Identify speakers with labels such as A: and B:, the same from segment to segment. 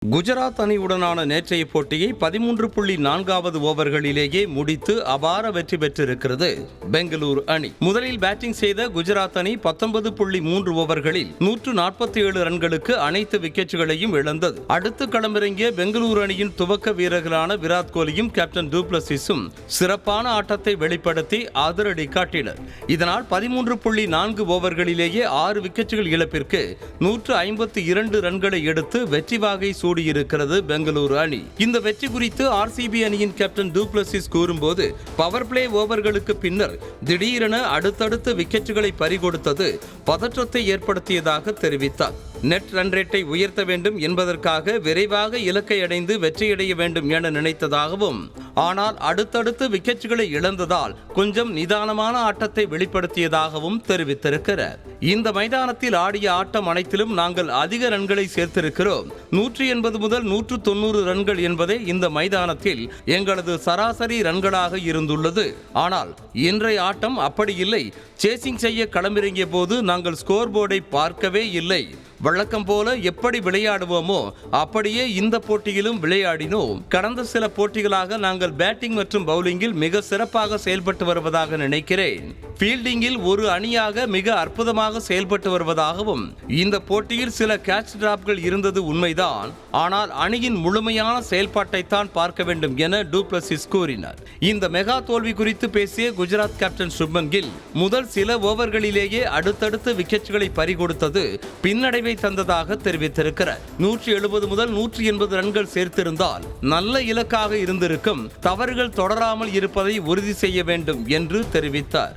A: குஜராத் அணியுடனான நேற்றைய போட்டியை 13.4வது ஓவர்களிலேயே முடித்து அபார வெற்றி பெற்றிருக்கிறது பெங்களூரு அணி. முதலில் பேட்டிங் செய்த குஜராத் அணி 19.3 ஓவர்களில் 147 ரன்களுக்கு அனைத்து விக்கெட்டுகளையும் இழந்தது. அடுத்து களமிறங்கிய பெங்களூரு அணியின் துவக்க வீரர்களான விராட் கோலியும் கேப்டன் டு பிளசிஸும் சிறப்பான ஆட்டத்தை வெளிப்படுத்தி அதிரடி காட்டினர். இதனால் 13.4 ஓவர்களிலேயே 6 விக்கெட்டுகள் இழப்பிற்கு 152 ரன்களை எடுத்து வெற்றி வாகை இருக்கிறது பெங்களூரு அணி. இந்த வெற்றி குறித்து ஆர்சிபி அணியின் கேப்டன் டு பிளசிஸ் கூறும்போது, பவர் பிளே ஓவர்களுக்கு பின்னர் திடீரென அடுத்தடுத்து விக்கெட்டுகளை பறிகொடுத்தது பதற்றத்தை ஏற்படுத்தியதாக தெரிவித்தார். நெட் ரன் ரேட்டை உயர்த்த வேண்டும் என்பதற்காக விரைவாக இலக்கை அடைந்து வெற்றியடைய வேண்டும் என நினைத்ததாகவும், ஆனால் அடுத்தடுத்து விக்கெட்டுகளை இழந்ததால் கொஞ்சம் நிதானமான ஆட்டத்தை வெளிப்படுத்தியதாகவும் தெரிவித்திருக்கிறார். இந்த மைதானத்தில் ஆடிய ஆட்டம் அனைத்திலும் நாங்கள் அதிக ரன்களை சேர்த்திருக்கிறோம். 180 முதல் 190 ரன்கள் என்பதே இந்த மைதானத்தில் எங்களது சராசரி ரன்களாக இருந்துள்ளது. ஆனால் இன்றைய ஆட்டம் அப்படி இல்லை. சேசிங் செய்ய களமிறங்கிய போது நாங்கள் ஸ்கோர் போர்டை பார்க்கவே இல்லை. வழக்கம் போல எப்படி விளையாடுவோமோ அப்படியே இந்த போட்டியிலும் விளையாடினோம். கடந்த சில போட்டிகளாக நாங்கள் பேட்டிங் மற்றும் பவுலிங்கில் மிக சிறப்பாக செயல்பட்டு வருவதாக நினைக்கிறேன். ஃபீல்டிங்கில் ஒரு அணியாக மிக அற்புதமாக செயல்பட்டு வருவதாகவும், இந்த போட்டியில் சில கேட்ச் டிராப்கள் இருந்தது உண்மைதான். ஆனால் அணியின் முழுமையான செயல்பாட்டை தான் பார்க்க வேண்டும் என டு பிளசிஸ் கூறினார். இந்த மெகா தோல்வி குறித்து பேசிய குஜராத் கேப்டன் சுப்மன் கில், முதல் சில ஓவர்களிலேயே அடுத்தடுத்து விக்கெட்டுகளை பறிகொடுத்தது பின்னடைவை தந்ததாக தெரிவித்திருக்கிறார். 170 முதல் 180 ரன்கள் சேர்த்திருந்தால் நல்ல இலக்காக இருந்திருக்கும். தவறுகள் தொடராமல் இருப்பதை உறுதி செய்ய வேண்டும் என்று தெரிவித்தார்.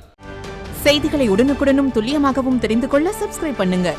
B: செய்திகளை உடனுக்குடனும் துல்லியமாகவும் தெரிந்து கொள்ள சப்ஸ்கிரைப் பண்ணுங்க.